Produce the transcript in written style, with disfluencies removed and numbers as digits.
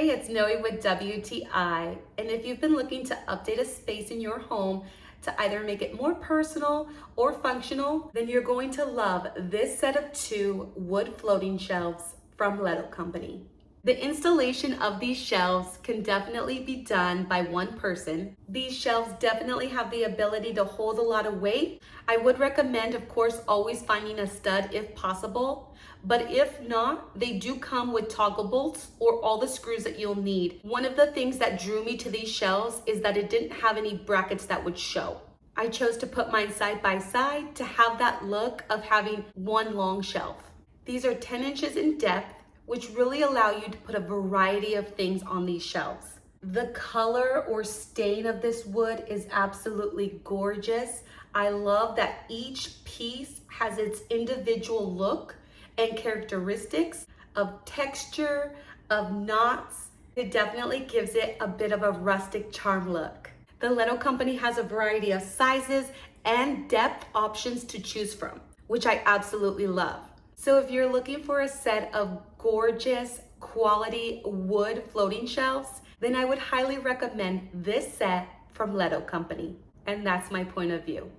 Hey, it's Noe with WTI, and if you've been looking to update a space in your home to either make it more personal or functional, then you're going to love this set of 2 wood floating shelves from LETTO Company. The installation of these shelves can definitely be done by one person. These shelves definitely have the ability to hold a lot of weight. I would recommend, of course, always finding a stud if possible, but if not, they do come with toggle bolts or all the screws that you'll need. One of the things that drew me to these shelves is that it didn't have any brackets that would show. I chose to put mine side by side to have that look of having one long shelf. These are 10 inches in depth, which really allow you to put a variety of things on these shelves. The color or stain of this wood is absolutely gorgeous. I love that each piece has its individual look and characteristics of texture, of knots. It definitely gives it a bit of a rustic charm look. The LETTO Company has a variety of sizes and depth options to choose from, which I absolutely love. So if you're looking for a set of gorgeous quality wood floating shelves, then I would highly recommend this set from LETTO Company. And that's my point of view.